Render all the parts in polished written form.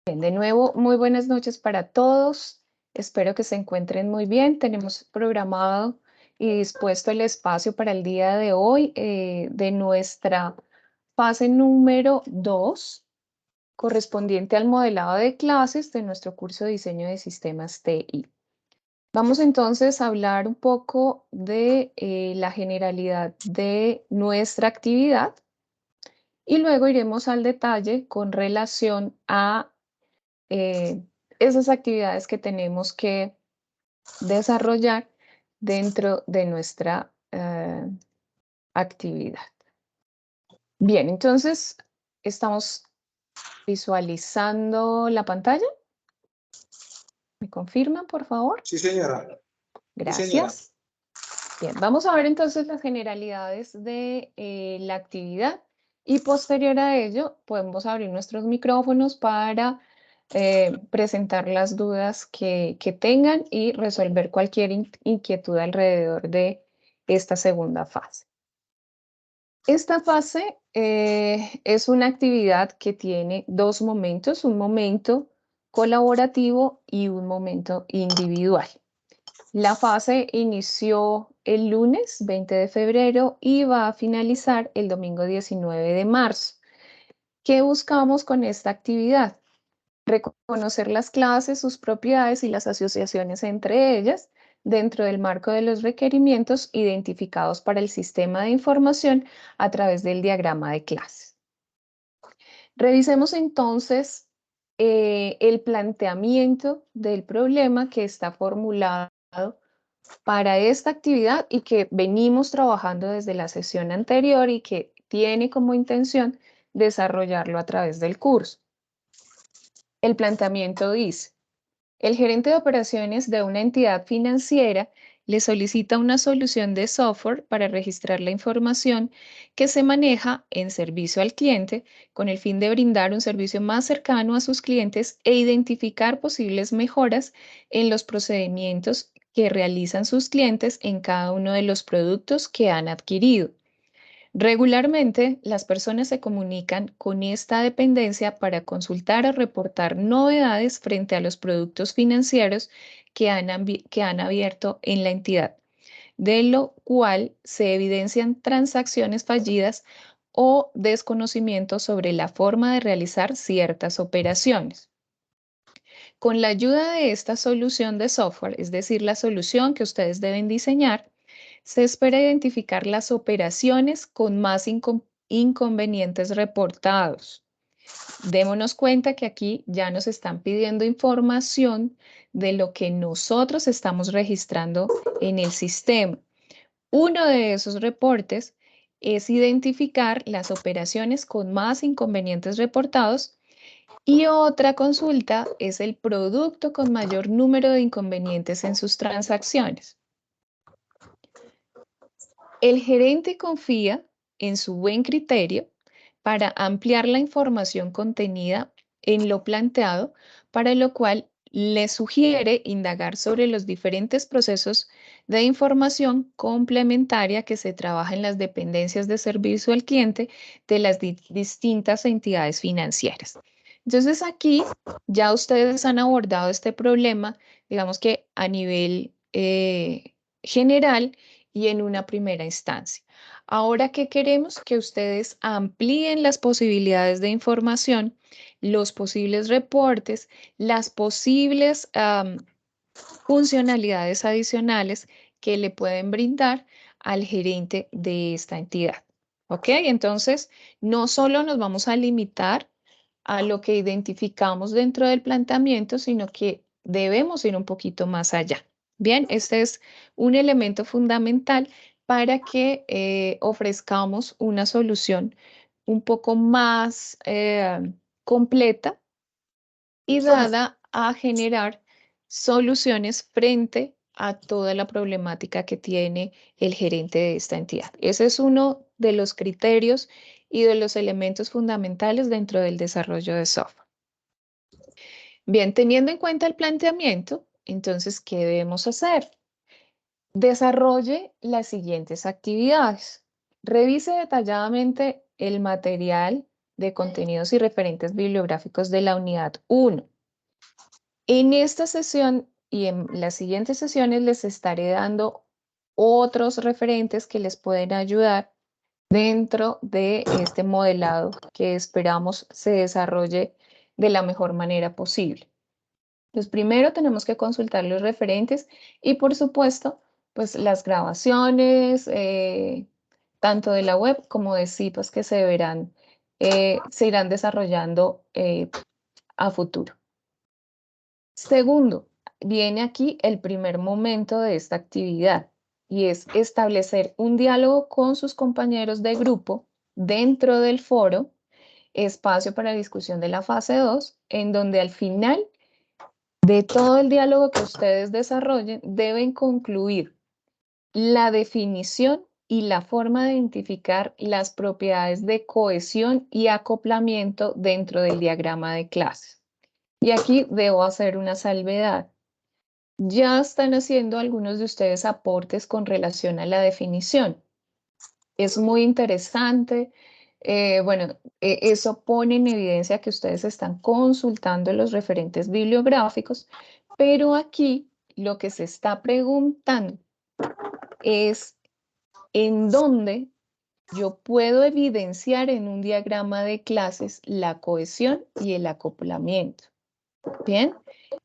Bien, de nuevo, muy buenas noches para todos. Espero que se encuentren muy bien. Tenemos programado y dispuesto el espacio para el día de hoy de nuestra fase número 2, correspondiente al modelado de clases de nuestro curso de diseño de sistemas TI. Vamos entonces a hablar un poco de la generalidad de nuestra actividad y luego iremos al detalle con relación a eh, esas actividades que tenemos que desarrollar dentro de nuestra actividad. Bien, entonces, ¿estamos visualizando la pantalla? ¿Me confirman, por favor? Sí, señora. Sí, señora. Gracias. Bien, vamos a ver entonces las generalidades de la actividad y posterior a ello podemos abrir nuestros micrófonos para presentar las dudas que tengan y resolver cualquier inquietud alrededor de esta segunda fase. Esta fase es una actividad que tiene dos momentos, un momento colaborativo y un momento individual. La fase inició el lunes 20 de febrero y va a finalizar el domingo 19 de marzo. ¿Qué buscamos con esta actividad? Reconocer las clases, sus propiedades y las asociaciones entre ellas dentro del marco de los requerimientos identificados para el sistema de información a través del diagrama de clases. Revisemos entonces el planteamiento del problema que está formulado para esta actividad y que venimos trabajando desde la sesión anterior y que tiene como intención desarrollarlo a través del curso. El planteamiento dice: el gerente de operaciones de una entidad financiera le solicita una solución de software para registrar la información que se maneja en servicio al cliente con el fin de brindar un servicio más cercano a sus clientes e identificar posibles mejoras en los procedimientos que realizan sus clientes en cada uno de los productos que han adquirido. Regularmente, las personas se comunican con esta dependencia para consultar o reportar novedades frente a los productos financieros que han abierto en la entidad, de lo cual se evidencian transacciones fallidas o desconocimiento sobre la forma de realizar ciertas operaciones. Con la ayuda de esta solución de software, es decir, la solución que ustedes deben diseñar, se espera identificar las operaciones con más inconvenientes reportados. Démonos cuenta que aquí ya nos están pidiendo información de lo que nosotros estamos registrando en el sistema. Uno de esos reportes es identificar las operaciones con más inconvenientes reportados y otra consulta es el producto con mayor número de inconvenientes en sus transacciones. El gerente confía en su buen criterio para ampliar la información contenida en lo planteado, para lo cual le sugiere indagar sobre los diferentes procesos de información complementaria que se trabaja en las dependencias de servicio al cliente de las distintas entidades financieras. Entonces aquí ya ustedes han abordado este problema, digamos que a nivel general y en una primera instancia. Ahora que queremos que ustedes amplíen las posibilidades de información, los posibles reportes, las posibles funcionalidades adicionales que le pueden brindar al gerente de esta entidad. ¿Ok? Entonces, no solo nos vamos a limitar a lo que identificamos dentro del planteamiento, sino que debemos ir un poquito más allá. Bien, este es un elemento fundamental para que ofrezcamos una solución un poco más completa y dada a generar soluciones frente a toda la problemática que tiene el gerente de esta entidad. Ese es uno de los criterios y de los elementos fundamentales dentro del desarrollo de software. Bien, teniendo en cuenta el planteamiento, entonces, ¿qué debemos hacer? Desarrolle las siguientes actividades. Revise detalladamente el material de contenidos y referentes bibliográficos de la unidad 1. En esta sesión y en las siguientes sesiones les estaré dando otros referentes que les pueden ayudar dentro de este modelado que esperamos se desarrolle de la mejor manera posible. Pues primero tenemos que consultar los referentes y por supuesto, pues las grabaciones, tanto de la web como de CIPAS que se irán desarrollando a futuro. Segundo, viene aquí el primer momento de esta actividad y es establecer un diálogo con sus compañeros de grupo dentro del foro, espacio para discusión de la fase 2, en donde al final de todo el diálogo que ustedes desarrollen deben concluir la definición y la forma de identificar las propiedades de cohesión y acoplamiento dentro del diagrama de clases. Y aquí debo hacer una salvedad. Ya están haciendo algunos de ustedes aportes con relación a la definición. Es muy interesante. Eso pone en evidencia que ustedes están consultando los referentes bibliográficos, pero aquí lo que se está preguntando es en dónde yo puedo evidenciar en un diagrama de clases la cohesión y el acoplamiento. Bien,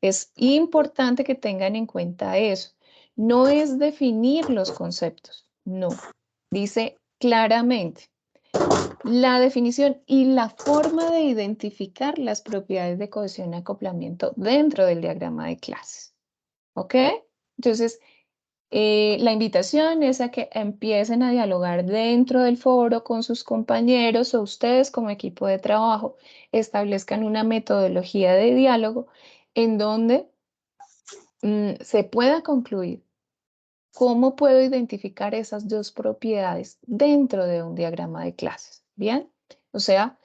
es importante que tengan en cuenta eso. No es definir los conceptos, no. Dice claramente la definición y la forma de identificar las propiedades de cohesión y acoplamiento dentro del diagrama de clases. ¿Ok? Entonces, la invitación es a que empiecen a dialogar dentro del foro con sus compañeros o ustedes como equipo de trabajo establezcan una metodología de diálogo en donde se pueda concluir cómo puedo identificar esas dos propiedades dentro de un diagrama de clases. ¿Bien? O sea,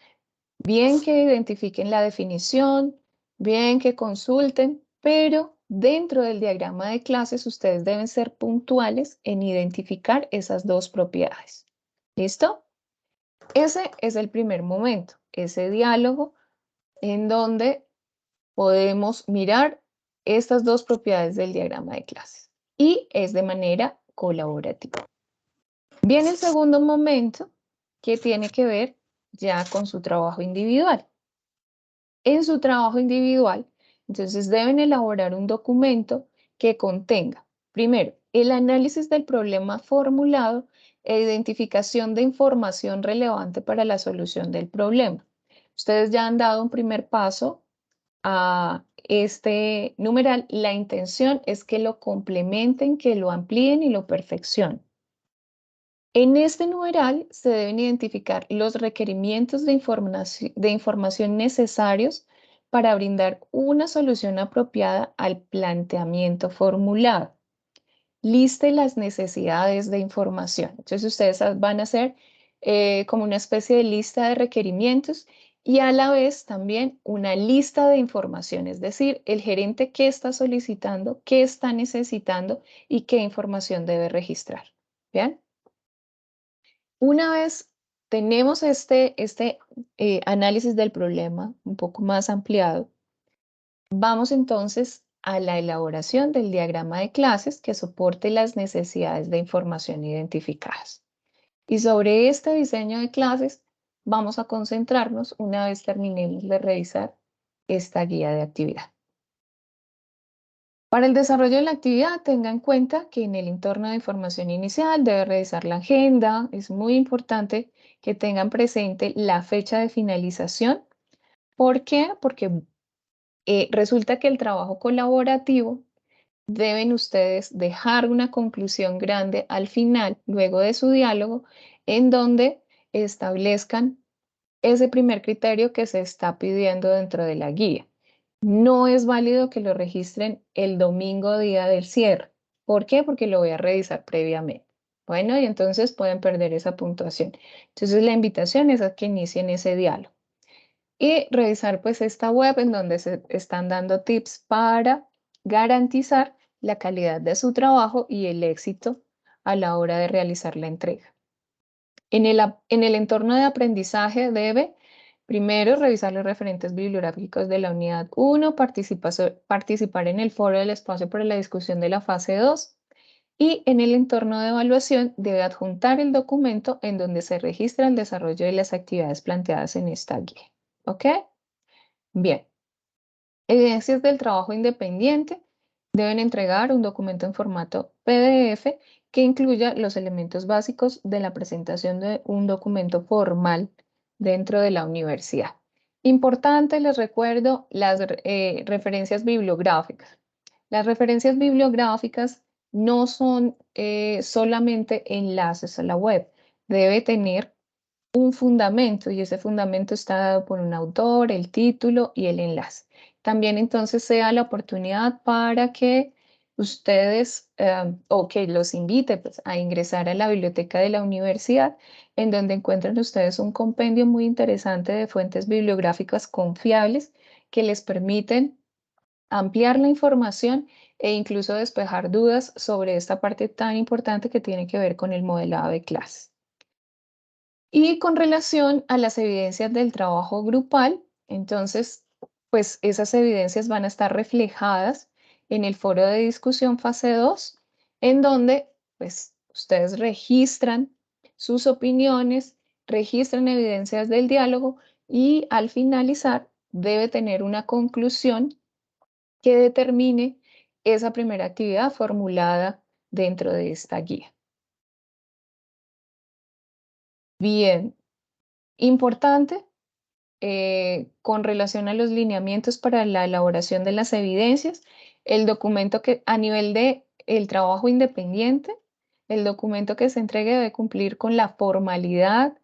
bien que identifiquen la definición, bien que consulten, pero dentro del diagrama de clases ustedes deben ser puntuales en identificar esas dos propiedades. ¿Listo? Ese es el primer momento, ese diálogo en donde podemos mirar estas dos propiedades del diagrama de clases y es de manera colaborativa. Viene el segundo momento que tiene que ver ya con su trabajo individual. En su trabajo individual, entonces deben elaborar un documento que contenga, primero, el análisis del problema formulado e identificación de información relevante para la solución del problema. Ustedes ya han dado un primer paso a este numeral. La intención es que lo complementen, que lo amplíen y lo perfeccionen. En este numeral se deben identificar los requerimientos de información necesarios para brindar una solución apropiada al planteamiento formulado. Liste las necesidades de información. Entonces ustedes van a hacer como una especie de lista de requerimientos y a la vez también una lista de información, es decir, el gerente qué está solicitando, qué está necesitando y qué información debe registrar. ¿Bien? Una vez tenemos este análisis del problema un poco más ampliado, vamos entonces a la elaboración del diagrama de clases que soporte las necesidades de información identificadas. Y sobre este diseño de clases vamos a concentrarnos una vez terminemos de revisar esta guía de actividad. Para el desarrollo de la actividad, tenga en cuenta que en el entorno de información inicial debe revisar la agenda. Es muy importante que tengan presente la fecha de finalización. ¿Por qué? Porque resulta que el trabajo colaborativo deben ustedes dejar una conclusión grande al final, luego de su diálogo, en donde establezcan ese primer criterio que se está pidiendo dentro de la guía. No es válido que lo registren el domingo día del cierre. ¿Por qué? Porque lo voy a revisar previamente. Bueno, y entonces pueden perder esa puntuación. Entonces la invitación es a que inicien ese diálogo. Y revisar pues esta web en donde se están dando tips para garantizar la calidad de su trabajo y el éxito a la hora de realizar la entrega. En el entorno de aprendizaje debe Primero, revisar los referentes bibliográficos de la unidad 1, participar en el foro del espacio para la discusión de la fase 2 y en el entorno de evaluación debe adjuntar el documento en donde se registra el desarrollo de las actividades planteadas en esta guía. ¿Ok? Bien. Evidencias del trabajo independiente. Deben entregar un documento en formato PDF que incluya los elementos básicos de la presentación de un documento formal dentro de la universidad. Importante, les recuerdo las referencias bibliográficas. Las referencias bibliográficas no son solamente enlaces a la web. Debe tener un fundamento y ese fundamento está dado por un autor, el título y el enlace. También entonces sea la oportunidad para que ustedes o que los invite pues, a ingresar a la biblioteca de la universidad, en donde encuentran ustedes un compendio muy interesante de fuentes bibliográficas confiables que les permiten ampliar la información e incluso despejar dudas sobre esta parte tan importante que tiene que ver con el modelado de clases. Y con relación a las evidencias del trabajo grupal, entonces, pues esas evidencias van a estar reflejadas en el foro de discusión fase 2, en donde pues ustedes registran sus opiniones, registran evidencias del diálogo y al finalizar debe tener una conclusión que determine esa primera actividad formulada dentro de esta guía. Bien, importante con relación a los lineamientos para la elaboración de las evidencias, el documento que a nivel de el trabajo independiente, el documento que se entregue debe cumplir con la formalidad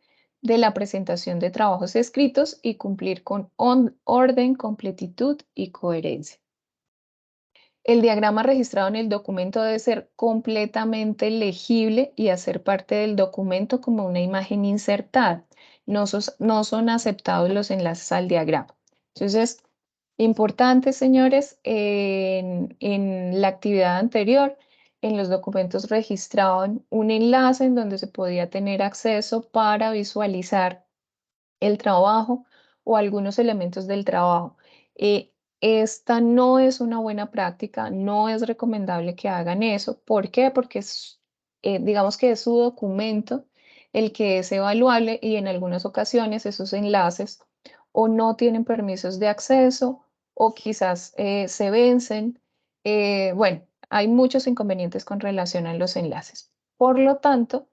de la presentación de trabajos escritos y cumplir con orden, completitud y coherencia. El diagrama registrado en el documento debe ser completamente legible y hacer parte del documento como una imagen insertada. No son aceptados los enlaces al diagrama. Entonces, importante, señores, en la actividad anterior, en los documentos registraban un enlace en donde se podía tener acceso para visualizar el trabajo o algunos elementos del trabajo. Esta no es una buena práctica, no es recomendable que hagan eso. ¿Por qué? Porque digamos que es su documento el que es evaluable y en algunas ocasiones esos enlaces o no tienen permisos de acceso o quizás se vencen. Bueno, hay muchos inconvenientes con relación a los enlaces. Por lo tanto,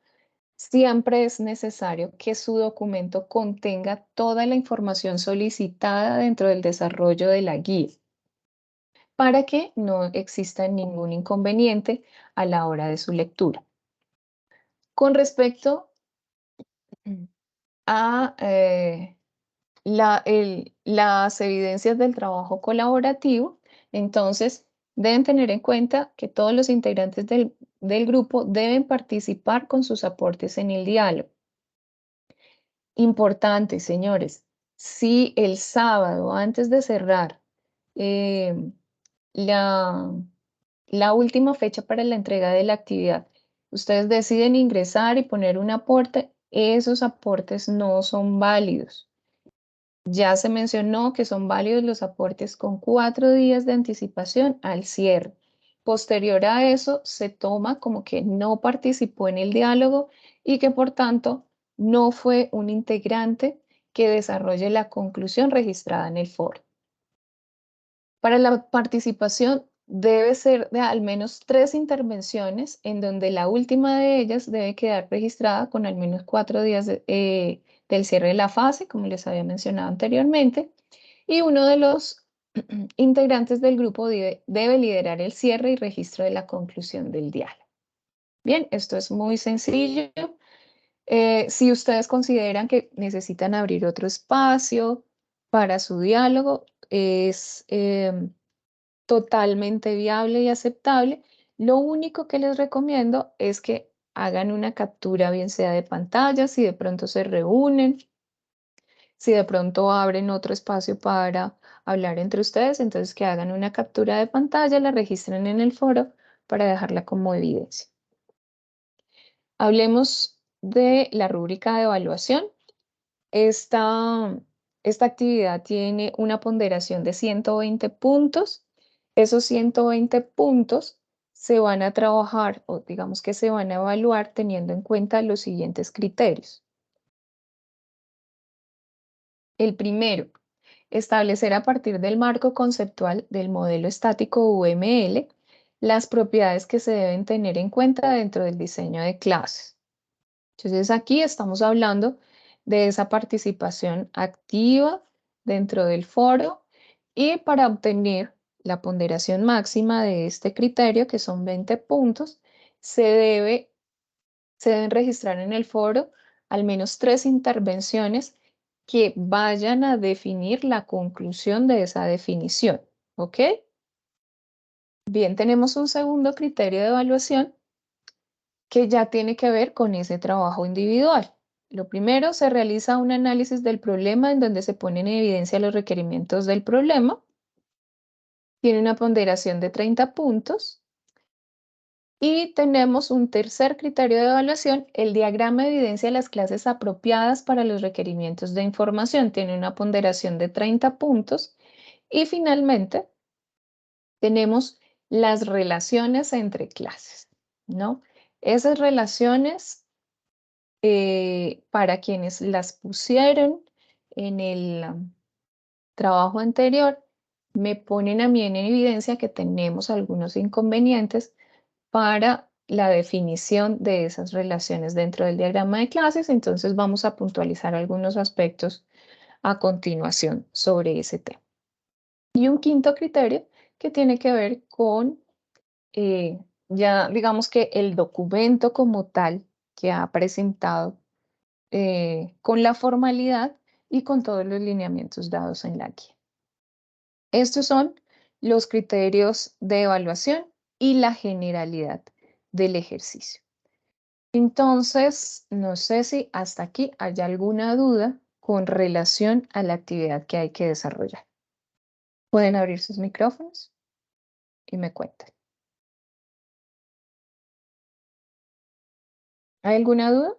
siempre es necesario que su documento contenga toda la información solicitada dentro del desarrollo de la guía para que no exista ningún inconveniente a la hora de su lectura. Con respecto a las evidencias del trabajo colaborativo, entonces deben tener en cuenta que todos los integrantes del grupo deben participar con sus aportes en el diálogo. Importante, señores, si el sábado antes de cerrar eh, la, la última fecha para la entrega de la actividad, ustedes deciden ingresar y poner un aporte, esos aportes no son válidos. Ya se mencionó que son válidos los aportes con 4 días de anticipación al cierre. Posterior a eso, se toma como que no participó en el diálogo y que por tanto no fue un integrante que desarrolle la conclusión registrada en el foro. Para la participación debe ser de al menos 3 intervenciones en donde la última de ellas debe quedar registrada con al menos 4 días del cierre de la fase, como les había mencionado anteriormente, y uno de los integrantes del grupo debe liderar el cierre y registro de la conclusión del diálogo. Bien, esto es muy sencillo. Si ustedes consideran que necesitan abrir otro espacio para su diálogo, es totalmente viable y aceptable. Lo único que les recomiendo es que hagan una captura, bien sea de pantalla, si de pronto se reúnen, si de pronto abren otro espacio para hablar entre ustedes, entonces que hagan una captura de pantalla, la registren en el foro para dejarla como evidencia. Hablemos de la rúbrica de evaluación. Esta Esta actividad tiene una ponderación de 120 puntos. Esos 120 puntos se van a trabajar o digamos que se van a evaluar teniendo en cuenta los siguientes criterios. El primero, establecer a partir del marco conceptual del modelo estático UML las propiedades que se deben tener en cuenta dentro del diseño de clases. Entonces aquí estamos hablando de esa participación activa dentro del foro y para obtener la ponderación máxima de este criterio, que son 20 puntos, se deben registrar en el foro al menos 3 intervenciones que vayan a definir la conclusión de esa definición, ¿ok? Bien, tenemos un segundo criterio de evaluación que ya tiene que ver con ese trabajo individual. Lo primero, se realiza un análisis del problema en donde se ponen en evidencia los requerimientos del problema. Tiene una ponderación de 30 puntos. Y tenemos un tercer criterio de evaluación, el diagrama evidencia las clases apropiadas para los requerimientos de información. Tiene una ponderación de 30 puntos. Y finalmente, tenemos las relaciones entre clases, ¿no? Esas relaciones, para quienes las pusieron en el trabajo anterior, me ponen a mí en evidencia que tenemos algunos inconvenientes para la definición de esas relaciones dentro del diagrama de clases. Entonces vamos a puntualizar algunos aspectos a continuación sobre ese tema. Y un quinto criterio que tiene que ver con ya digamos que el documento como tal que ha presentado con la formalidad y con todos los lineamientos dados en la guía. Estos son los criterios de evaluación y la generalidad del ejercicio. Entonces, no sé si hasta aquí hay alguna duda con relación a la actividad que hay que desarrollar. Pueden abrir sus micrófonos y me cuentan. ¿Hay alguna duda?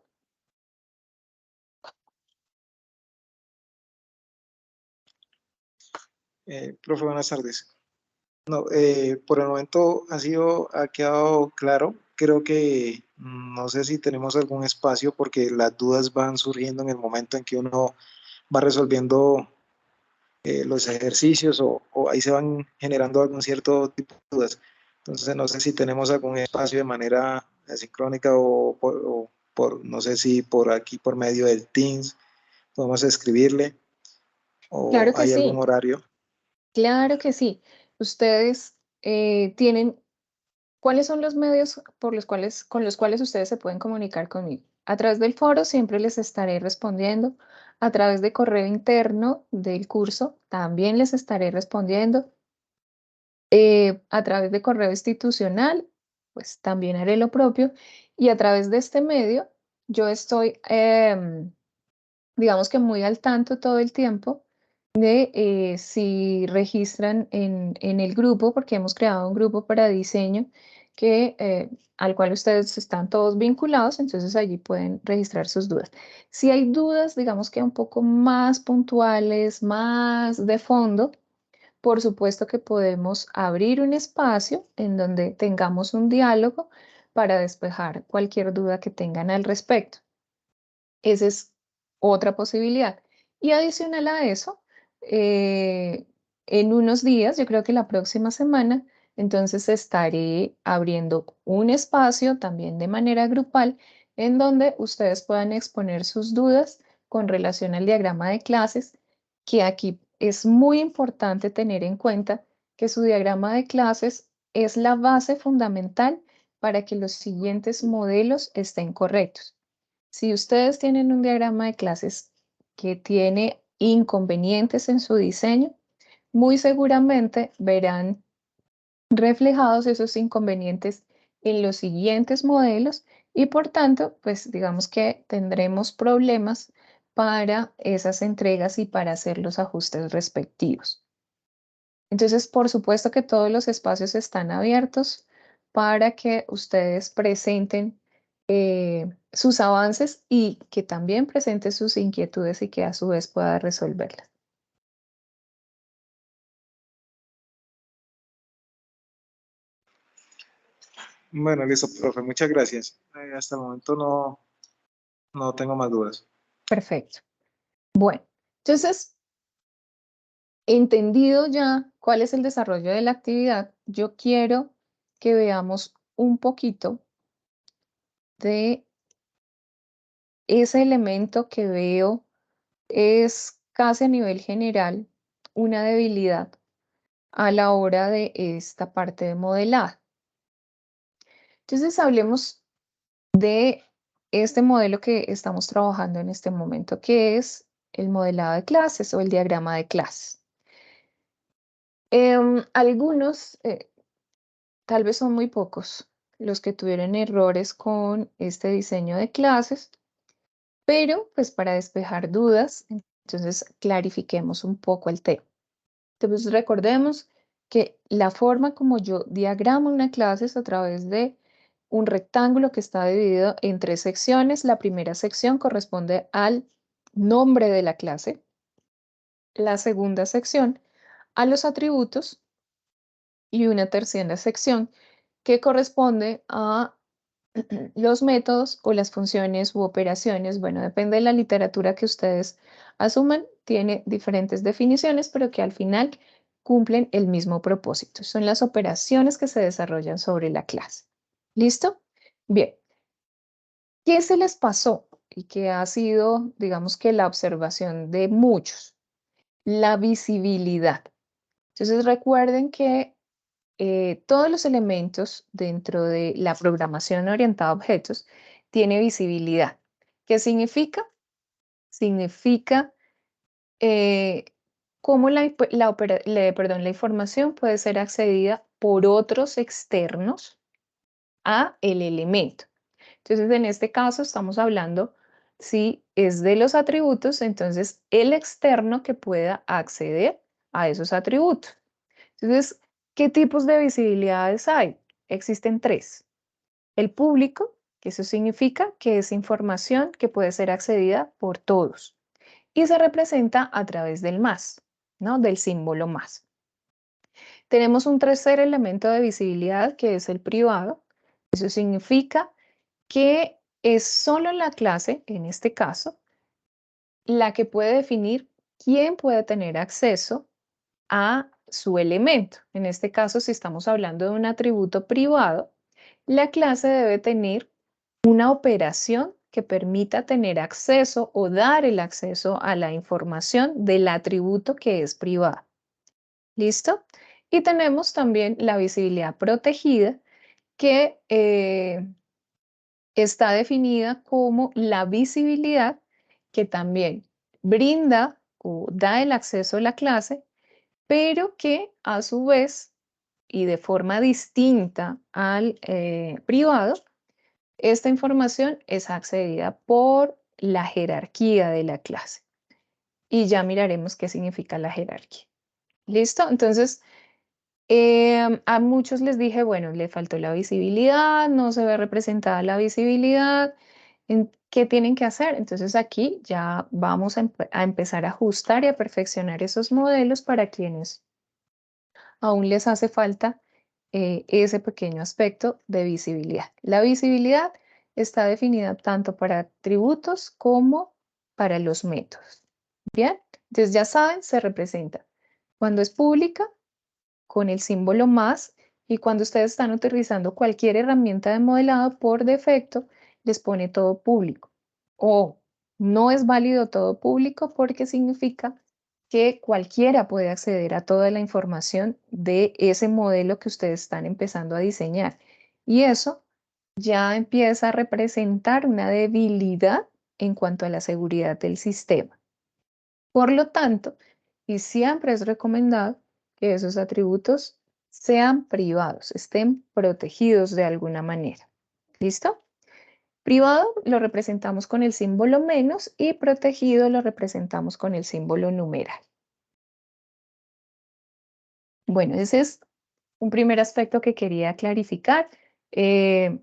Profe, buenas tardes. No, por el momento ha quedado claro. Creo que no sé si tenemos algún espacio porque las dudas van surgiendo en el momento en que uno va resolviendo los ejercicios o ahí se van generando algún cierto tipo de dudas. Entonces no sé si tenemos algún espacio de manera asincrónica no sé si por aquí, por medio del Teams, podemos escribirle o Claro que hay algún sí, horario. claro que sí. Ustedes tienen, ¿cuáles son los medios con los cuales ustedes se pueden comunicar conmigo? A través del foro siempre les estaré respondiendo. A través de correo interno del curso también les estaré respondiendo. A través de correo institucional, pues también haré lo propio. Y a través de este medio, yo estoy, digamos que muy al tanto todo el tiempo de si registran en el grupo, porque hemos creado un grupo para diseño al cual ustedes están todos vinculados, entonces allí pueden registrar sus dudas. Si hay dudas, digamos que un poco más puntuales, más de fondo, por supuesto que podemos abrir un espacio en donde tengamos un diálogo para despejar cualquier duda que tengan al respecto. Esa es otra posibilidad. Y adicional a eso, en unos días, yo creo que la próxima semana, entonces estaré abriendo un espacio también de manera grupal en donde ustedes puedan exponer sus dudas con relación al diagrama de clases, que aquí es muy importante tener en cuenta que su diagrama de clases es la base fundamental para que los siguientes modelos estén correctos. Si ustedes tienen un diagrama de clases que tiene inconvenientes en su diseño, muy seguramente verán reflejados esos inconvenientes en los siguientes modelos y por tanto, pues digamos que tendremos problemas para esas entregas y para hacer los ajustes respectivos. Entonces, por supuesto que todos los espacios están abiertos para que ustedes presenten sus avances y que también presenten sus inquietudes y que a su vez pueda resolverlas. Bueno, listo, profe, muchas gracias. Hasta el momento no tengo más dudas. Perfecto. Bueno, entonces, entendido ya cuál es el desarrollo de la actividad, yo quiero que veamos un poquito de ese elemento que veo es casi a nivel general una debilidad a la hora de esta parte de modelado. Entonces, hablemos de este modelo que estamos trabajando en este momento, que es el modelado de clases o el diagrama de clases. Algunos, tal vez son muy pocos, los que tuvieron errores con este diseño de clases, pero pues para despejar dudas, entonces clarifiquemos un poco el tema. Entonces recordemos que la forma como yo diagramo una clase es a través de un rectángulo que está dividido en 3 secciones. La primera sección corresponde al nombre de la clase. La segunda sección a los atributos y una tercera sección que corresponde a los métodos o las funciones u operaciones. Bueno, depende de la literatura que ustedes asuman, tiene diferentes definiciones, pero que al final cumplen el mismo propósito. Son las operaciones que se desarrollan sobre la clase. ¿Listo? Bien. ¿Qué se les pasó? Y que ha sido, digamos que la observación de muchos, la visibilidad. Entonces recuerden que todos los elementos dentro de la programación orientada a objetos tiene visibilidad. ¿Qué significa? Significa cómo la información puede ser accedida por otros externos a el elemento. Entonces, en este caso estamos hablando, si es de los atributos, entonces el externo que pueda acceder a esos atributos. Entonces, ¿qué tipos de visibilidades hay? Existen 3. El público, que eso significa que es información que puede ser accedida por todos y se representa a través del más, ¿no? Del símbolo más. Tenemos un tercer elemento de visibilidad que es el privado. Eso significa que es solo la clase, en este caso, la que puede definir quién puede tener acceso a su elemento. En este caso, si estamos hablando de un atributo privado, la clase debe tener una operación que permita tener acceso o dar el acceso a la información del atributo que es privado. ¿Listo? Y tenemos también la visibilidad protegida que está definida como la visibilidad que también brinda o da el acceso a la clase, pero que a su vez y de forma distinta al privado, esta información es accedida por la jerarquía de la clase. Y ya miraremos qué significa la jerarquía. ¿Listo? Entonces, a muchos les dije, bueno, le faltó la visibilidad, no se ve representada la visibilidad. ¿Qué tienen que hacer? Entonces aquí ya vamos a empezar a ajustar y a perfeccionar esos modelos para quienes aún les hace falta ese pequeño aspecto de visibilidad. La visibilidad está definida tanto para atributos como para los métodos. Bien, entonces ya saben, se representa cuando es pública con el símbolo más y cuando ustedes están utilizando cualquier herramienta de modelado por defecto, les pone todo público. O no es válido todo público porque significa que cualquiera puede acceder a toda la información de ese modelo que ustedes están empezando a diseñar. Y eso ya empieza a representar una debilidad en cuanto a la seguridad del sistema. Por lo tanto, y siempre es recomendado que esos atributos sean privados, estén protegidos de alguna manera. ¿Listo? Privado lo representamos con el símbolo menos y protegido lo representamos con el símbolo numeral. Bueno, ese es un primer aspecto que quería clarificar.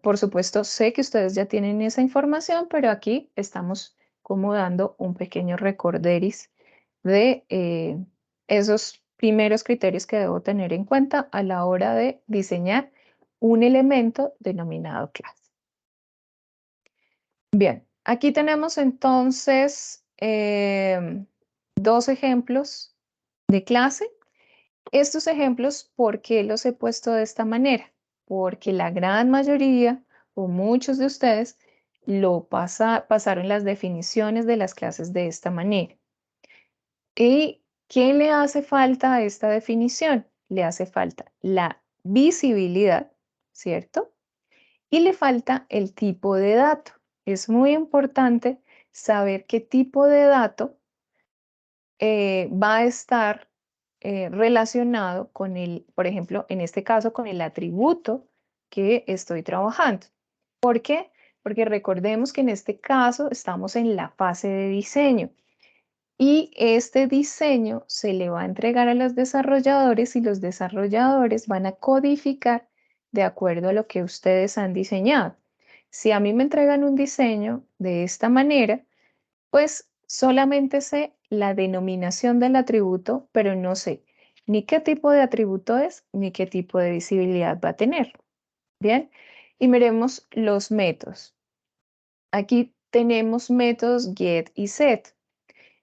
Por supuesto, sé que ustedes ya tienen esa información, pero aquí estamos como dando un pequeño recorderis de esos primeros criterios que debo tener en cuenta a la hora de diseñar un elemento denominado clase. Bien, aquí tenemos entonces dos ejemplos de clase. Estos ejemplos, ¿por qué los he puesto de esta manera? Porque la gran mayoría o muchos de ustedes pasaron las definiciones de las clases de esta manera. ¿Y qué le hace falta a esta definición? Le hace falta la visibilidad, ¿cierto? Y le falta el tipo de dato. Es muy importante saber qué tipo de dato va a estar relacionado con el, por ejemplo, en este caso, con el atributo que estoy trabajando. ¿Por qué? Porque recordemos que en este caso estamos en la fase de diseño y este diseño se le va a entregar a los desarrolladores y los desarrolladores van a codificar de acuerdo a lo que ustedes han diseñado. Si a mí me entregan un diseño de esta manera, pues solamente sé la denominación del atributo, pero no sé ni qué tipo de atributo es, ni qué tipo de visibilidad va a tener. Bien, y miremos los métodos. Aquí tenemos métodos get y set.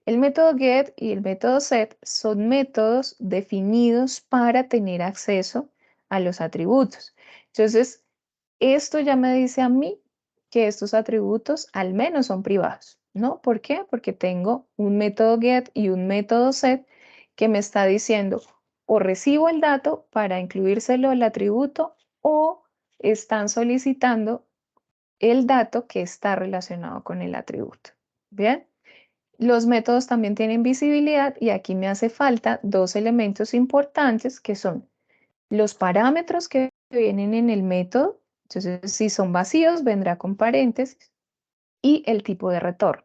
El método get y el método set son métodos definidos para tener acceso a los atributos. Entonces, esto ya me dice a mí que estos atributos al menos son privados, ¿no? ¿Por qué? Porque tengo un método get y un método set que me está diciendo o recibo el dato para incluírselo al atributo o están solicitando el dato que está relacionado con el atributo. ¿Bien? Los métodos también tienen visibilidad y aquí me hace falta dos elementos importantes que son los parámetros que vienen en el método. Entonces, si son vacíos, vendrá con paréntesis y el tipo de retorno,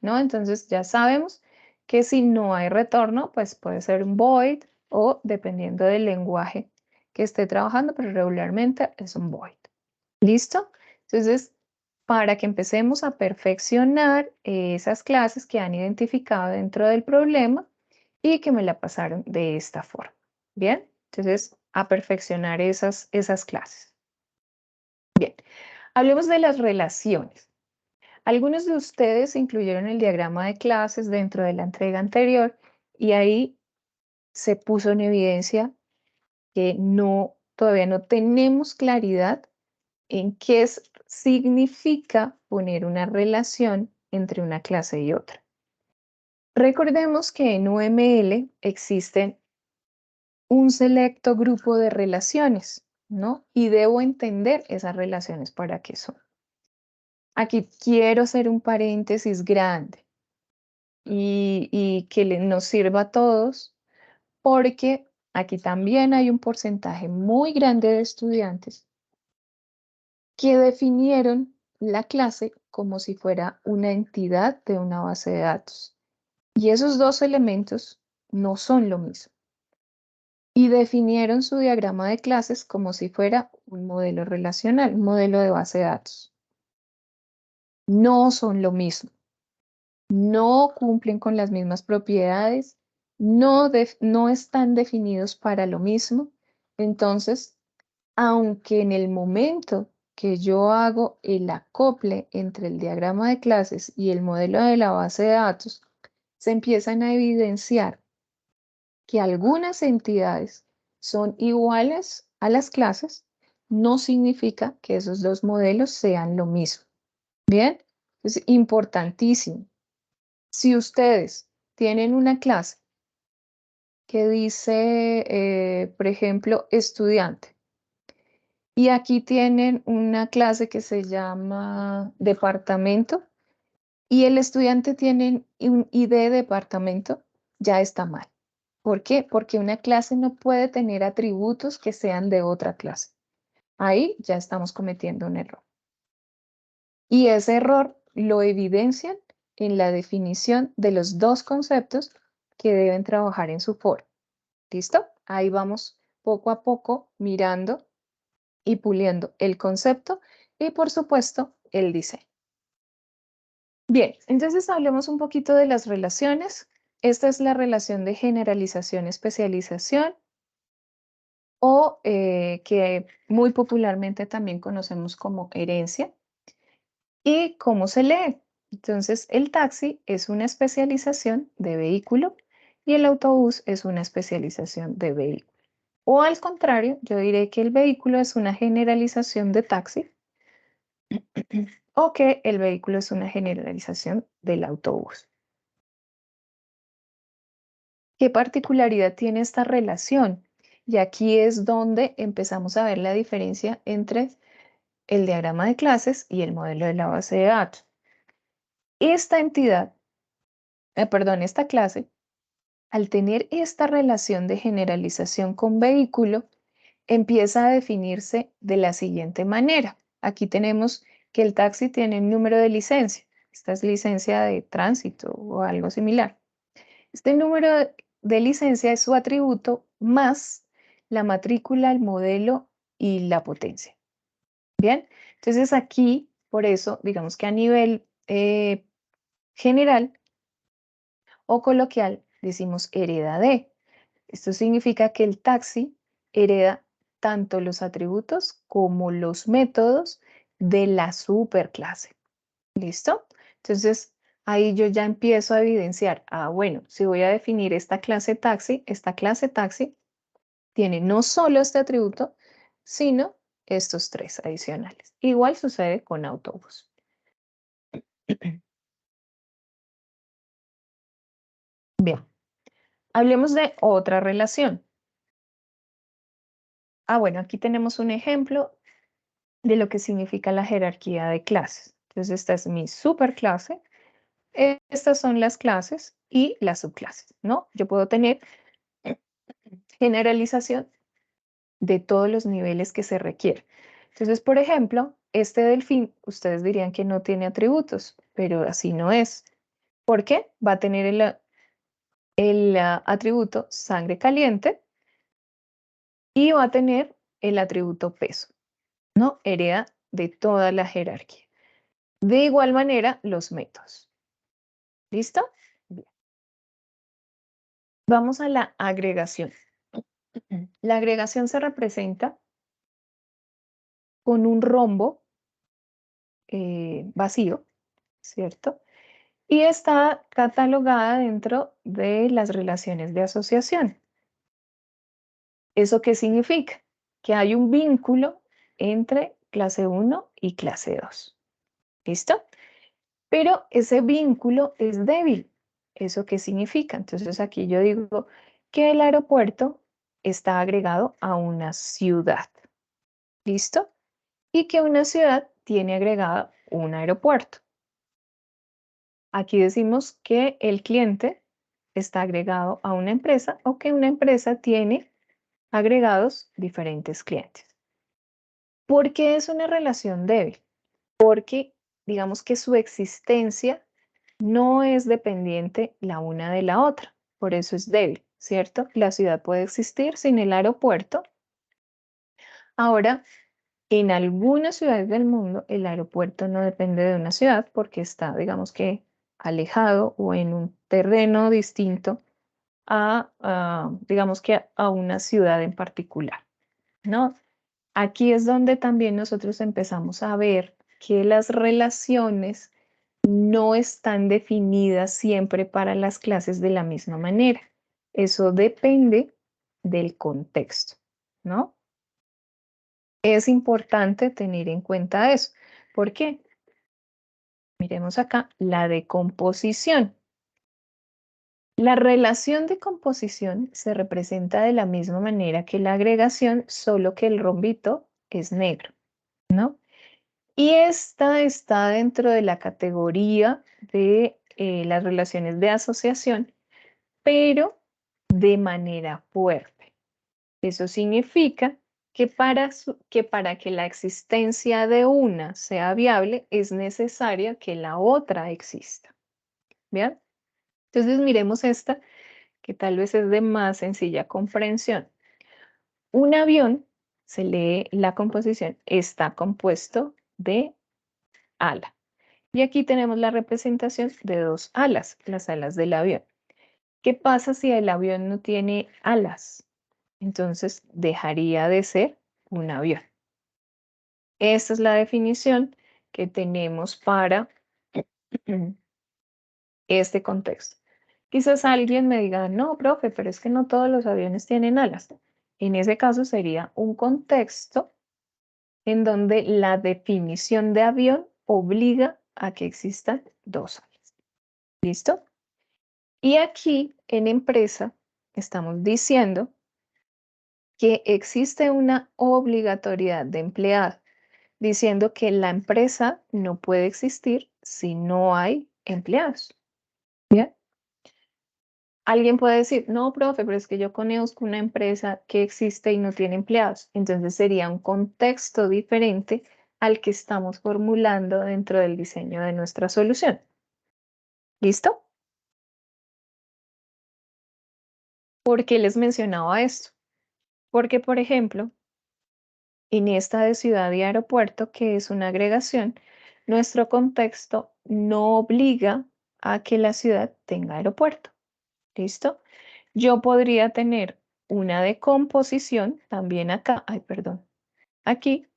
¿no? Entonces, ya sabemos que si no hay retorno, pues puede ser un void o dependiendo del lenguaje que esté trabajando, pero regularmente es un void. ¿Listo? Entonces, para que empecemos a perfeccionar esas clases que han identificado dentro del problema y que me la pasaron de esta forma. Bien, entonces a perfeccionar esas clases. Bien, hablemos de las relaciones. Algunos de ustedes incluyeron el diagrama de clases dentro de la entrega anterior y ahí se puso en evidencia que todavía no tenemos claridad en qué significa poner una relación entre una clase y otra. Recordemos que en UML existen un selecto grupo de relaciones, ¿no? Y debo entender esas relaciones para qué son. Aquí quiero hacer un paréntesis grande y que nos sirva a todos porque aquí también hay un porcentaje muy grande de estudiantes que definieron la clase como si fuera una entidad de una base de datos. Y esos dos elementos no son lo mismo. Y definieron su diagrama de clases como si fuera un modelo relacional, un modelo de base de datos. No son lo mismo. No cumplen con las mismas propiedades, no están definidos para lo mismo. Entonces, aunque en el momento que yo hago el acople entre el diagrama de clases y el modelo de la base de datos, se empiezan a evidenciar que algunas entidades son iguales a las clases, no significa que esos dos modelos sean lo mismo. Bien, es importantísimo. Si ustedes tienen una clase que dice, por ejemplo, estudiante, y aquí tienen una clase que se llama departamento y el estudiante tiene un ID de departamento, ya está mal. ¿Por qué? Porque una clase no puede tener atributos que sean de otra clase. Ahí ya estamos cometiendo un error. Y ese error lo evidencian en la definición de los dos conceptos que deben trabajar en su foro. ¿Listo? Ahí vamos poco a poco mirando y puliendo el concepto y, por supuesto, el diseño. Bien, entonces hablemos un poquito de las relaciones. Esta es la relación de generalización-especialización. o que muy popularmente también conocemos como herencia. ¿Y cómo se lee? Entonces, el taxi es una especialización de vehículo y el autobús es una especialización de vehículo. O al contrario, yo diré que el vehículo es una generalización de taxi o que el vehículo es una generalización del autobús. ¿Qué particularidad tiene esta relación? Y aquí es donde empezamos a ver la diferencia entre el diagrama de clases y el modelo de la base de datos. Esta entidad, esta clase, al tener esta relación de generalización con vehículo, empieza a definirse de la siguiente manera. Aquí tenemos que el taxi tiene un número de licencia. Esta es licencia de tránsito o algo similar. Este número de licencia es su atributo más la matrícula, el modelo y la potencia. Bien, entonces aquí, por eso, digamos que a nivel general o coloquial, decimos hereda de. Esto significa que el taxi hereda tanto los atributos como los métodos de la superclase. ¿Listo? Entonces, ahí yo ya empiezo a evidenciar, bueno, si voy a definir esta clase taxi tiene no solo este atributo, sino estos tres adicionales. Igual sucede con autobús. Bien, hablemos de otra relación. Bueno, aquí tenemos un ejemplo de lo que significa la jerarquía de clases. Entonces, esta es mi superclase. Estas son las clases y las subclases, ¿no? Yo puedo tener generalización de todos los niveles que se requiere. Entonces, por ejemplo, este delfín, ustedes dirían que no tiene atributos, pero así no es. ¿Por qué? Va a tener el atributo sangre caliente y va a tener el atributo peso, ¿no? Hereda de toda la jerarquía. De igual manera, los métodos. ¿Listo? Bien. Vamos a la agregación. La agregación se representa con un rombo vacío, ¿cierto? Y está catalogada dentro de las relaciones de asociación. ¿Eso qué significa? Que hay un vínculo entre clase 1 y clase 2. ¿Listo? Pero ese vínculo es débil. ¿Eso qué significa? Entonces aquí yo digo que el aeropuerto está agregado a una ciudad. ¿Listo? Y que una ciudad tiene agregado un aeropuerto. Aquí decimos que el cliente está agregado a una empresa o que una empresa tiene agregados diferentes clientes. ¿Por qué es una relación débil? Porque digamos que su existencia no es dependiente la una de la otra, por eso es débil, ¿cierto? La ciudad puede existir sin el aeropuerto. Ahora, en algunas ciudades del mundo, el aeropuerto no depende de una ciudad porque está, digamos que, alejado o en un terreno distinto digamos que a una ciudad en particular, ¿no? Aquí es donde también nosotros empezamos a ver que las relaciones no están definidas siempre para las clases de la misma manera. Eso depende del contexto, ¿no? Es importante tener en cuenta eso. ¿Por qué? Miremos acá la decomposición. La relación de composición se representa de la misma manera que la agregación, solo que el rombito es negro, ¿no? Y esta está dentro de la categoría de las relaciones de asociación, pero de manera fuerte. Eso significa que para que la existencia de una sea viable, es necesaria que la otra exista. ¿Bien? Entonces miremos esta, que tal vez es de más sencilla comprensión. Un avión, se lee la composición, está compuesto de ala. Y aquí tenemos la representación de dos alas, las alas del avión. ¿Qué pasa si el avión no tiene alas? entonces dejaría de ser un avión. Esta es la definición que tenemos para este contexto. Quizás alguien me diga, no, profe, pero es que no todos los aviones tienen alas. En ese caso sería un contexto en donde la definición de avión obliga a que existan dos alas. ¿Listo? Y aquí en empresa estamos diciendo que existe una obligatoriedad de empleado, diciendo que la empresa no puede existir si no hay empleados. ¿Bien? Alguien puede decir, no, profe, pero es que yo conozco una empresa que existe y no tiene empleados. Entonces sería un contexto diferente al que estamos formulando dentro del diseño de nuestra solución. ¿Listo? ¿Por qué les mencionaba esto? Porque, por ejemplo, en esta de ciudad y aeropuerto, que es una agregación, nuestro contexto no obliga a que la ciudad tenga aeropuerto. ¿Listo? Yo podría tener una decomposición también acá, ay, perdón, aquí,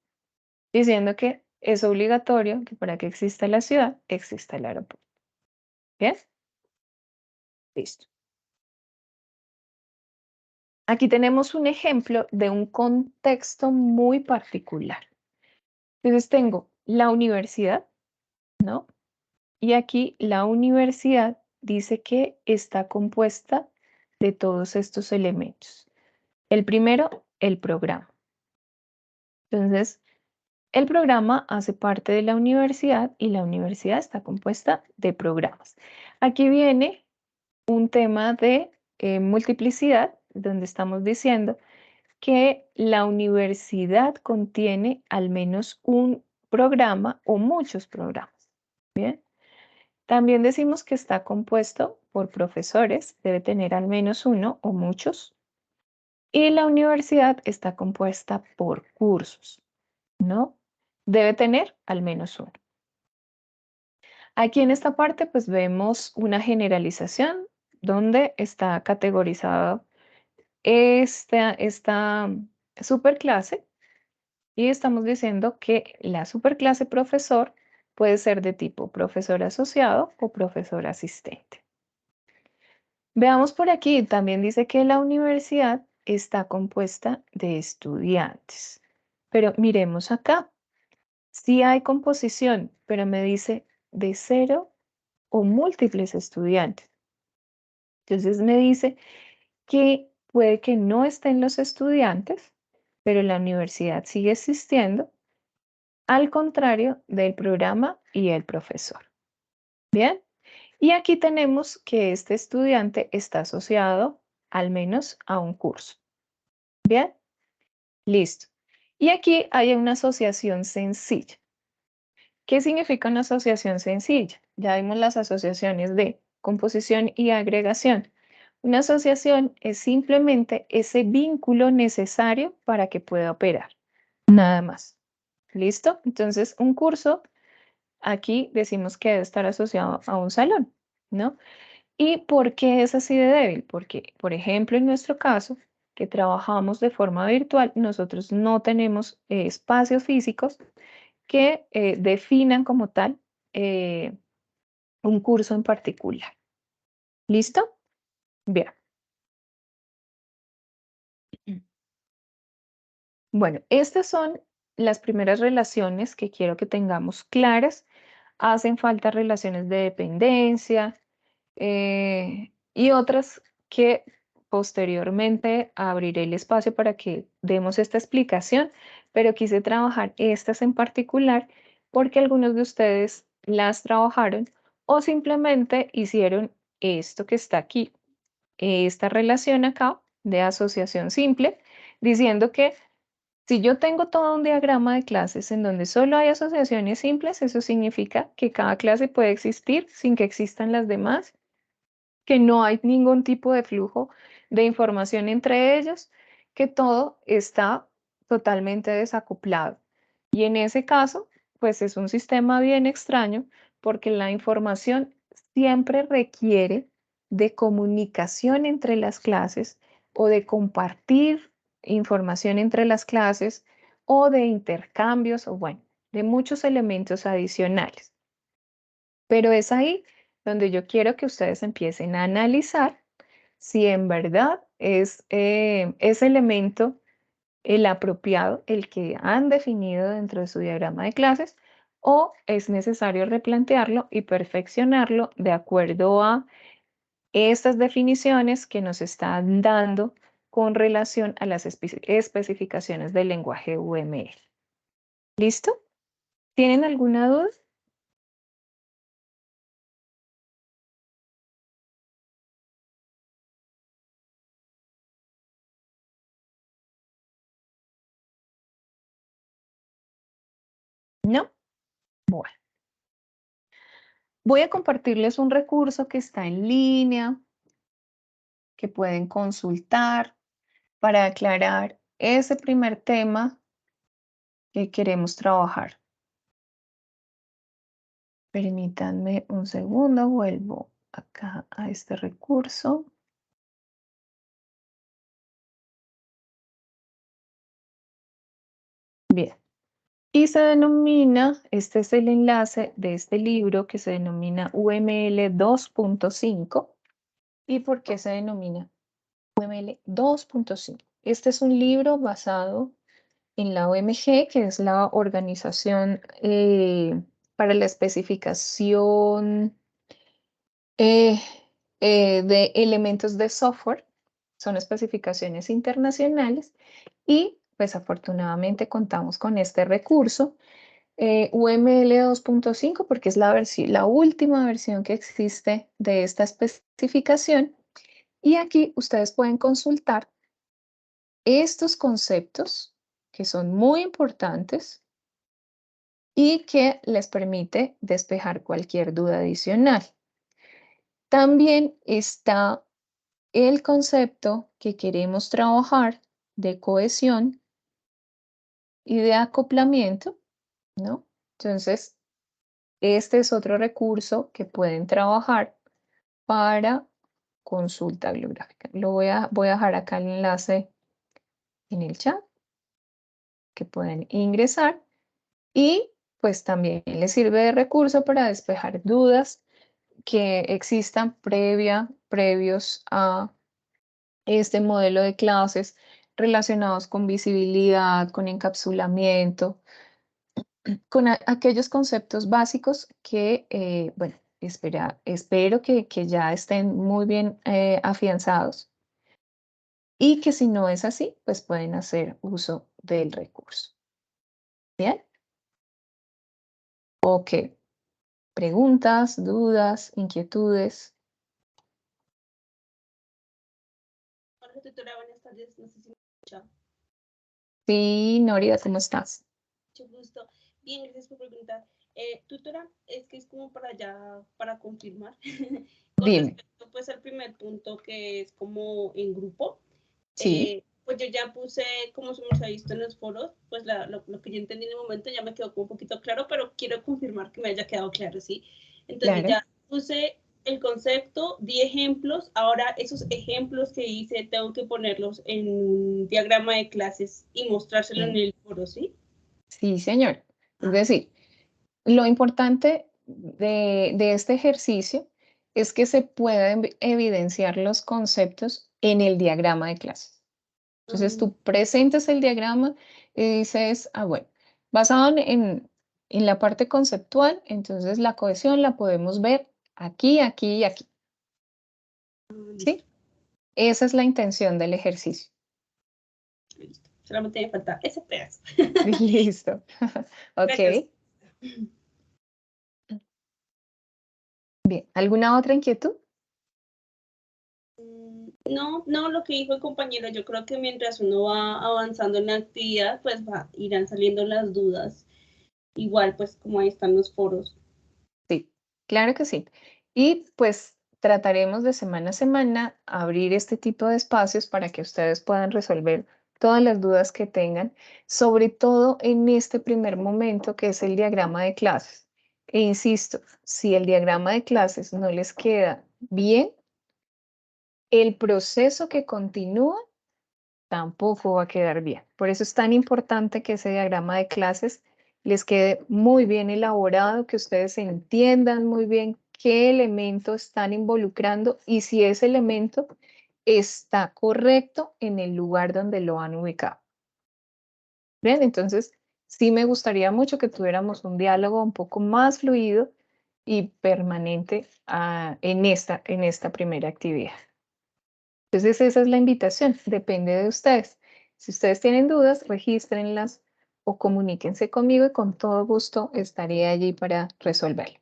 diciendo que es obligatorio que para que exista la ciudad, exista el aeropuerto. ¿Bien? Listo. Aquí tenemos un ejemplo de un contexto muy particular. Entonces tengo la universidad, ¿no? Y aquí la universidad dice que está compuesta de todos estos elementos. El primero, el programa. Entonces, el programa hace parte de la universidad y la universidad está compuesta de programas. Aquí viene un tema de multiplicidad, donde estamos diciendo que la universidad contiene al menos un programa o muchos programas. Bien. También decimos que está compuesto por profesores, debe tener al menos uno o muchos. Y la universidad está compuesta por cursos, ¿no? Debe tener al menos uno. Aquí en esta parte pues vemos una generalización donde está categorizada esta superclase y estamos diciendo que la superclase profesor puede ser de tipo profesor asociado o profesor asistente. Veamos por aquí, también dice que la universidad está compuesta de estudiantes. Pero miremos acá, sí hay composición, pero me dice de 0 o múltiples estudiantes. Entonces me dice que puede que no estén los estudiantes, pero la universidad sigue existiendo, al contrario del programa y el profesor. Bien, y aquí tenemos que este estudiante está asociado al menos a un curso. Bien, listo. Y aquí hay una asociación sencilla. ¿Qué significa una asociación sencilla? Ya vimos las asociaciones de composición y agregación. Una asociación es simplemente ese vínculo necesario para que pueda operar. Nada más. ¿Listo? Entonces, un curso, aquí decimos que debe estar asociado a un salón, ¿no? ¿Y por qué es así de débil? Porque, por ejemplo, en nuestro caso, que trabajamos de forma virtual, nosotros no tenemos espacios físicos que definan como tal un curso en particular. ¿Listo? Bien. Bueno, estas son las primeras relaciones que quiero que tengamos claras. Hacen falta relaciones de dependencia y otras que posteriormente abriré el espacio para que demos esta explicación, pero quise trabajar estas en particular porque algunos de ustedes las trabajaron o simplemente hicieron esto que está aquí, esta relación acá de asociación simple, diciendo que si yo tengo todo un diagrama de clases en donde solo hay asociaciones simples, eso significa que cada clase puede existir sin que existan las demás, que no hay ningún tipo de flujo de información entre ellos, que todo está totalmente desacoplado. Y en ese caso, pues es un sistema bien extraño porque la información siempre requiere de comunicación entre las clases o de compartir información entre las clases o de intercambios o bueno, de muchos elementos adicionales. Pero es ahí donde yo quiero que ustedes empiecen a analizar si en verdad es ese elemento el apropiado, el que han definido dentro de su diagrama de clases, o es necesario replantearlo y perfeccionarlo de acuerdo a estas definiciones que nos están dando con relación a las especificaciones del lenguaje UML. ¿Listo? ¿Tienen alguna duda? ¿No? Bueno. Voy a compartirles un recurso que está en línea, que pueden consultar para aclarar ese primer tema que queremos trabajar. Permítanme un segundo, vuelvo acá a este recurso. Bien. Y se denomina, este es el enlace de este libro que se denomina UML 2.5. ¿Y por qué se denomina UML 2.5? Este es un libro basado en la OMG, que es la Organización para la Especificación de Elementos de Software. Son especificaciones internacionales y pues afortunadamente contamos con este recurso UML 2.5 porque es la última versión que existe de esta especificación y aquí ustedes pueden consultar estos conceptos que son muy importantes y que les permite despejar cualquier duda adicional. También está el concepto que queremos trabajar de cohesión y de acoplamiento, ¿no? Entonces, este es otro recurso que pueden trabajar para consulta bibliográfica. Voy a dejar acá el enlace en el chat que pueden ingresar y pues también les sirve de recurso para despejar dudas que existan previos a este modelo de clases relacionados con visibilidad, con encapsulamiento, con aquellos conceptos básicos que, bueno, espero que ya estén muy bien afianzados y que si no es así, pues pueden hacer uso del recurso. ¿Bien? Ok. Preguntas, dudas, inquietudes. Hola, tutora, buenas tardes. No sé si me escucha. Sí, Noria, ¿cómo estás? Mucho gusto. Bien, gracias por preguntar. Tutora, es que es como para ya, para confirmar. Con Dime. respecto pues al primer punto que es como en grupo, Sí, pues yo ya puse, como se nos ha visto en los foros, pues lo que yo entendí en el momento ya me quedó como un poquito claro, pero quiero confirmar que me haya quedado claro, ¿sí? Entonces claro. ya puse el concepto, di ejemplos, ahora esos ejemplos que hice tengo que ponerlos en un diagrama de clases y mostrárselo en Sí, el foro, ¿sí? sí, señor. Es decir, lo importante de este ejercicio es que se puedan evidenciar los conceptos en el diagrama de clases. Entonces tú presentas el diagrama y dices, ah, bueno, basado en la parte conceptual, entonces la cohesión la podemos ver aquí, aquí y aquí, Listo, ¿sí? Esa es la intención del ejercicio. listo. Solamente me falta ese pedazo. Listo. Gracias. Ok. Bien. ¿Alguna otra inquietud? No, no, lo que dijo el compañero, yo creo que mientras uno va avanzando en la actividad, pues irán saliendo las dudas. Igual, pues como ahí están los foros. Sí, claro que sí. Y pues trataremos de semana a semana abrir este tipo de espacios para que ustedes puedan resolver todas las dudas que tengan, sobre todo en este primer momento que es el diagrama de clases. E insisto, si el diagrama de clases no les queda bien, el proceso que continúa tampoco va a quedar bien. Por eso es tan importante que ese diagrama de clases les quede muy bien elaborado, que ustedes entiendan muy bien qué elemento están involucrando y si ese elemento está correcto en el lugar donde lo han ubicado. Bien, entonces sí me gustaría mucho que tuviéramos un diálogo un poco más fluido y permanente en esta primera actividad. Entonces esa es la invitación, depende de ustedes. Si ustedes tienen dudas, regístrenlas o comuníquense conmigo y con todo gusto estaré allí para resolverlo.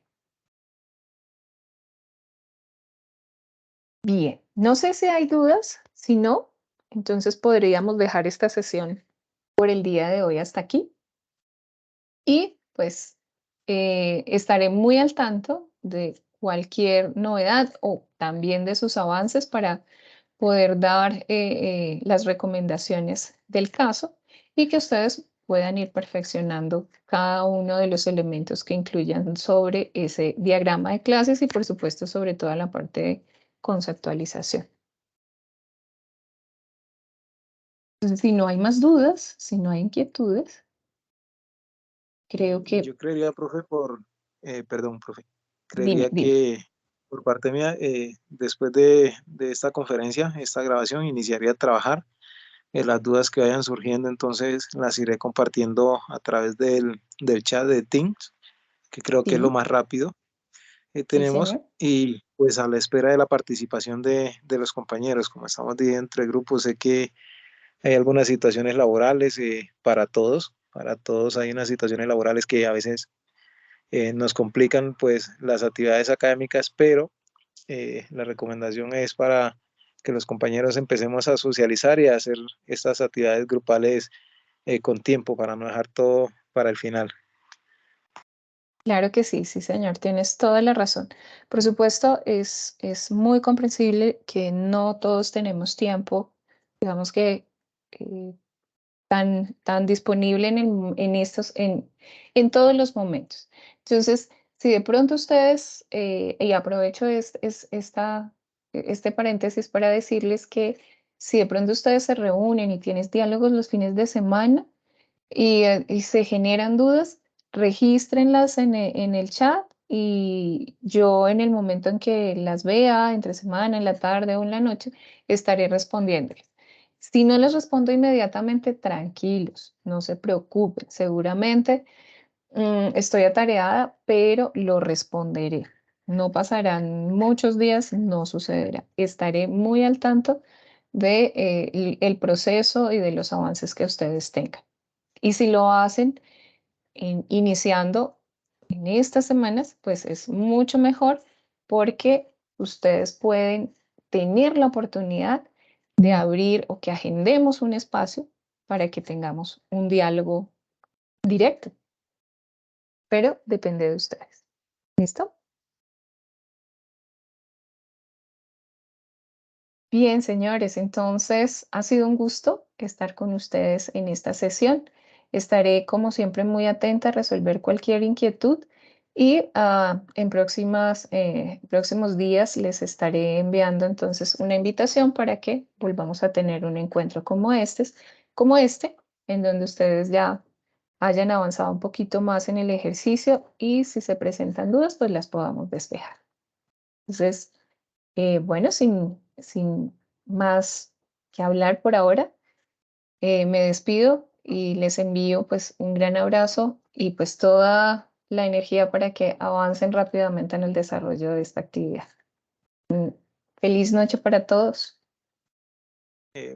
Bien, no sé si hay dudas, si no, entonces podríamos dejar esta sesión por el día de hoy hasta aquí y pues estaré muy al tanto de cualquier novedad o también de sus avances para poder dar las recomendaciones del caso y que ustedes puedan ir perfeccionando cada uno de los elementos que incluyan sobre ese diagrama de clases y por supuesto sobre toda la parte de conceptualización. Entonces, si no hay más dudas, si no hay inquietudes, creo que... Yo creería, profe, perdón, profe, Dime, creería dime. que por parte mía, después de esta conferencia, esta grabación, iniciaría a trabajar. Las dudas que vayan surgiendo, entonces las iré compartiendo a través del chat de Teams, que creo que es lo Sí, más rápido que sí, tenemos, señor. y pues a la espera de la participación de los compañeros. Como estamos divididos entre grupos, sé que hay algunas situaciones laborales para todos hay unas situaciones laborales que a veces nos complican pues las actividades académicas, pero la recomendación es para que los compañeros empecemos a socializar y a hacer estas actividades grupales con tiempo para no dejar todo para el final. Claro que sí, sí, señor, tienes toda la razón. Por supuesto, es muy comprensible que no todos tenemos tiempo, digamos que eh, tan disponible en todos los momentos. Entonces, si de pronto ustedes, y aprovecho este paréntesis para decirles que si de pronto ustedes se reúnen y tienes diálogos los fines de semana, y se generan dudas, regístrenlas en el chat y yo en el momento en que las vea, entre semana, en la tarde o en la noche, estaré respondiéndoles. Si no les respondo inmediatamente, tranquilos, no se preocupen, seguramente estoy atareada, pero lo responderé. No pasarán muchos días, no sucederá. Estaré muy al tanto de, el proceso y de los avances que ustedes tengan. Y si lo hacen iniciando en estas semanas, pues es mucho mejor porque ustedes pueden tener la oportunidad de abrir o que agendemos un espacio para que tengamos un diálogo directo, pero depende de ustedes. ¿Listo? Bien, señores, entonces ha sido un gusto estar con ustedes en esta sesión. Estaré, como siempre, muy atenta a resolver cualquier inquietud y en próximos días les estaré enviando entonces una invitación para que volvamos a tener un encuentro como este, en donde ustedes ya hayan avanzado un poquito más en el ejercicio y si se presentan dudas, pues las podamos despejar. Entonces, bueno, sin más que hablar por ahora, me despido y les envío pues un gran abrazo y pues toda la energía para que avancen rápidamente en el desarrollo de esta actividad. Mm, Feliz noche para todos.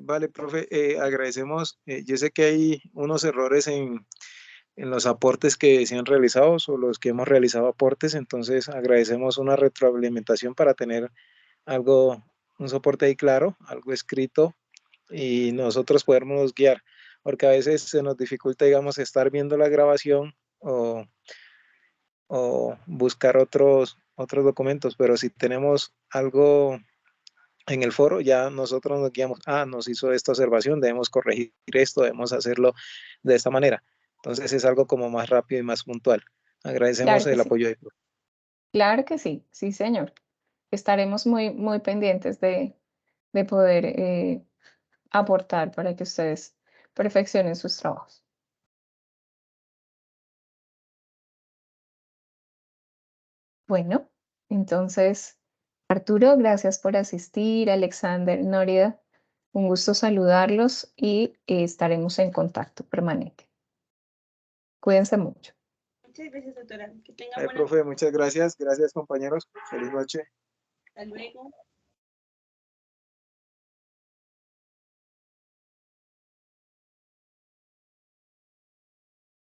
Vale, profe, agradecemos. Yo sé que hay unos errores en los aportes que se han realizado o los que hemos realizado aportes, entonces agradecemos una retroalimentación para tener algo, un soporte ahí claro, algo escrito y nosotros podernos guiar, porque a veces se nos dificulta, digamos, estar viendo la grabación o buscar otros documentos, pero si tenemos algo en el foro, ya nosotros nos guiamos, nos hizo esta observación, debemos corregir esto, debemos hacerlo de esta manera. Entonces es algo como más rápido y más puntual. Agradecemos Claro que el sí, apoyo ahí. claro que sí, sí, señor. Estaremos muy pendientes de poder aportar para que ustedes perfeccionen sus trabajos. Bueno, entonces, Arturo, gracias por asistir. Alexander, Nórida, un gusto saludarlos y estaremos en contacto permanente. Cuídense mucho. Muchas gracias, doctora. Que tenga buena Profe, muchas gracias. Gracias, compañeros. Feliz noche. Hasta luego.